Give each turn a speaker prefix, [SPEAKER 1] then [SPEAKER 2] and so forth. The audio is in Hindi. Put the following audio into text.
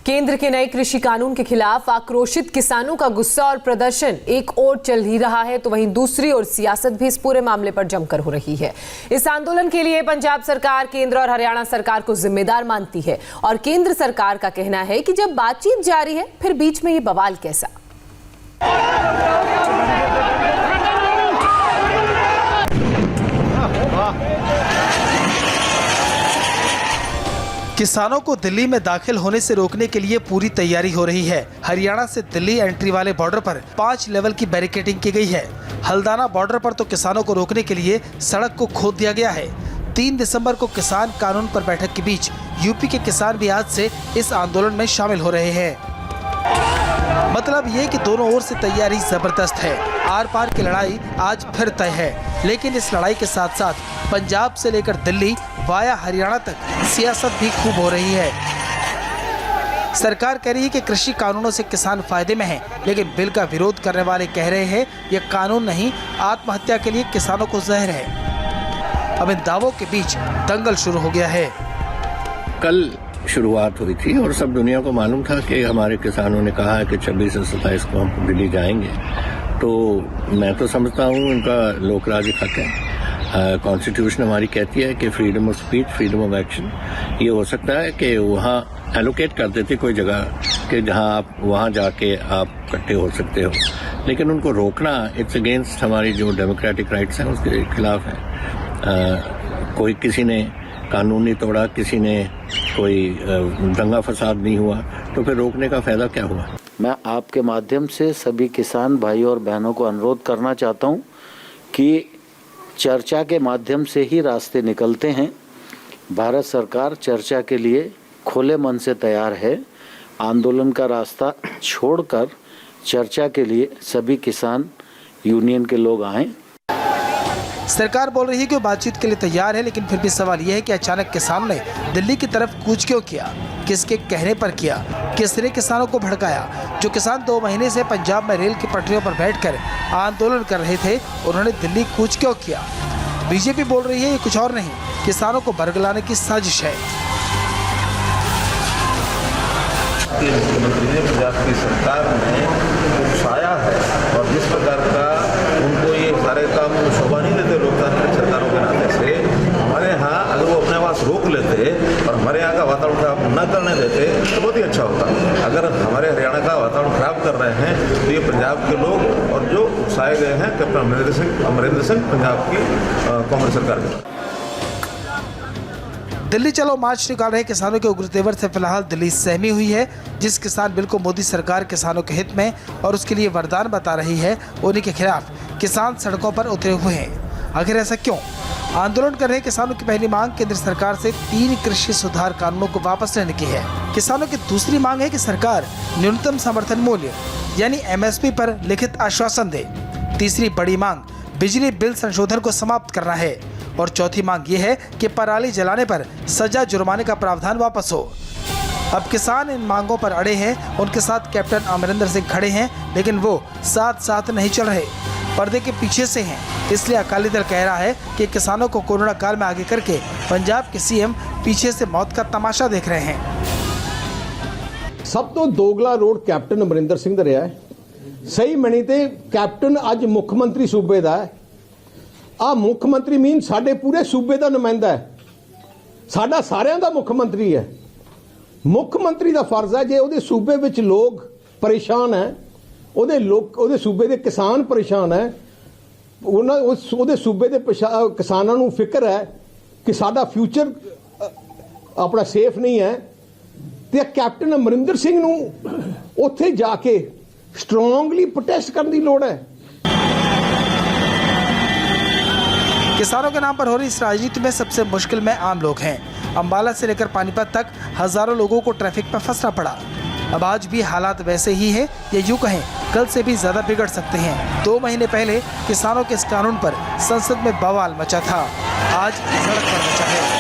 [SPEAKER 1] केंद्र के नए कृषि कानून के खिलाफ आक्रोशित किसानों का गुस्सा और प्रदर्शन एक ओर चल ही रहा है तो वहीं दूसरी ओर सियासत भी इस पूरे मामले पर जमकर हो रही है। इस आंदोलन के लिए पंजाब सरकार केंद्र और हरियाणा सरकार को जिम्मेदार मानती है और केंद्र सरकार का कहना है कि जब बातचीत जारी है फिर बीच में ये बवाल कैसा।
[SPEAKER 2] किसानों को दिल्ली में दाखिल होने से रोकने के लिए पूरी तैयारी हो रही है। हरियाणा से दिल्ली एंट्री वाले बॉर्डर पर 5 लेवल की बैरिकेडिंग की गई है। हल्दाना बॉर्डर पर तो किसानों को रोकने के लिए सड़क को खोद दिया गया है। 3 दिसंबर को किसान कानून पर बैठक के बीच यूपी के किसान भी आज से इस आंदोलन में शामिल हो रहे हैं। मतलब ये कि दोनों ओर से तैयारी जबरदस्त है। आर पार की लड़ाई आज फिर तय है, लेकिन इस लड़ाई के साथ साथ पंजाब से लेकर दिल्ली वाया हरियाणा तक सियासत भी खूब हो रही है। सरकार कह रही है कि कृषि कानूनों से किसान फायदे में है, लेकिन बिल का विरोध करने वाले कह रहे हैं यह कानून नहीं, आत्महत्या के लिए किसानों को जहर है। अब इन दावों के बीच दंगल शुरू हो गया है।
[SPEAKER 3] कल शुरुआत हुई थी और सब दुनिया को मालूम था कि हमारे किसानों ने कहा है कि 26 से 27 को हम दिल्ली जाएंगे। तो मैं तो समझता हूँ इनका लोकराज हक है। कॉन्स्टिट्यूशन हमारी कहती है कि freedom of speech, freedom of action. ये हो सकता है कि वहाँ एलोकेट कर देते कोई जगह कि जहाँ आप वहाँ जाके आप इकट्ठे हो सकते हो, लेकिन उनको रोकना इट्स अगेंस्ट हमारी जो डेमोक्रेटिक राइट्स हैं उसके खिलाफ है। कोई किसी ने कानून नहीं तोड़ा, किसी ने कोई दंगा फसाद नहीं हुआ, तो फिर रोकने का फायदा क्या हुआ।
[SPEAKER 4] मैं आपके माध्यम से सभी किसान भाई और बहनों को अनुरोध करना चाहता हूं कि चर्चा के माध्यम से ही रास्ते निकलते हैं। भारत सरकार चर्चा के लिए खुले मन से तैयार है। आंदोलन का रास्ता छोड़कर चर्चा के लिए सभी किसान यूनियन के लोग आएं।
[SPEAKER 2] सरकार बोल रही है कि वो बातचीत के लिए तैयार है, लेकिन फिर भी सवाल यह है कि अचानक किसानों ने दिल्ली की तरफ कूच क्यों किया, किसके कहने पर किया, किसने किसानों को भड़काया। जो किसान 2 महीने से पंजाब में रेल की पटरियों पर बैठकर आंदोलन कर रहे थे, उन्होंने दिल्ली कूच क्यों किया। बीजेपी बोल रही है ये कुछ और नहीं, किसानों को बरगलाने की साजिश है।
[SPEAKER 5] मुख्यमंत्री ने पंजाब की सरकार ने उकसाया है और जिस प्रकार का उनको ये सारे काम शोभा नहीं देते लोकतांत्रिक सरकारों के नाते से। हमारे यहाँ अगर वो अपने पास रोक लेते और हमारे यहाँ का वातावरण खराब न करने देते तो बहुत ही अच्छा होता। अगर हमारे हरियाणा का वातावरण खराब कर रहे हैं तो ये पंजाब के लोग और जो उकसाए गए हैं कैप्टन अमरिंदर सिंह पंजाब की कांग्रेस सरकार के।
[SPEAKER 2] दिल्ली चलो मार्च निकाल रहे किसानों के उग्र तेवर से फिलहाल दिल्ली सहमी हुई है। जिस किसान बिल को मोदी सरकार किसानों के हित में और उसके लिए वरदान बता रही है, उन्हीं के खिलाफ किसान सड़कों पर उतरे हुए हैं। आखिर ऐसा क्यों? आंदोलन कर रहे किसानों की पहली मांग केंद्र सरकार से 3 कृषि सुधार कानूनों को वापस लेने की है। किसानों की दूसरी मांग है कि सरकार न्यूनतम समर्थन मूल्य यानी MSP पर लिखित आश्वासन दे। तीसरी बड़ी मांग बिजली बिल संशोधन को समाप्त करना है और चौथी मांग ये है कि पराली जलाने पर सजा जुर्माने का प्रावधान वापस हो। अब किसान इन मांगों पर अड़े हैं। उनके साथ कैप्टन अमरिंदर सिंह खड़े हैं, लेकिन वो साथ साथ नहीं चल रहे, पर्दे के पीछे से हैं। इसलिए अकाली दल कह रहा है कि किसानों को कोरोना काल में आगे करके पंजाब के CM पीछे से मौत का तमाशा देख रहे हैं।
[SPEAKER 6] सब तो दोगला रोड कैप्टन अमरिंदर सिंह दा रहा है। सही मनी ते कैप्टन अज मुख मंत्री सूबे दा है। आ मुख मंत्री मीन साडे पूरे सूबे दा नुमाइंदा है, साडा सारियां दा मुख मंत्री है। मुख मंत्री दा फर्ज है जे उहदे सूबे विच लोग परेशान है, उहदे सूबे दे किसान परेशान है, उहदे सूबे दे किसानां नूं फिक्र है कि साडा फ्यूचर अपना सेफ नहीं है, ते कैप्टन अमरिंदर सिंह नूं उत्थे जाके स्ट्रांगली प्रोटेस्ट करने की लोड़ है।
[SPEAKER 2] किसानों के नाम पर हो रही इस राजनीति में सबसे मुश्किल में आम लोग हैं। अंबाला से लेकर पानीपत तक हजारों लोगों को ट्रैफिक पर फंसना पड़ा। अब आज भी हालात वैसे ही हैं, या यूं कहें कल से भी ज्यादा बिगड़ सकते हैं। 2 महीने पहले किसानों के इस कानून पर संसद में बवाल मचा था, आज सड़क पर मचा है।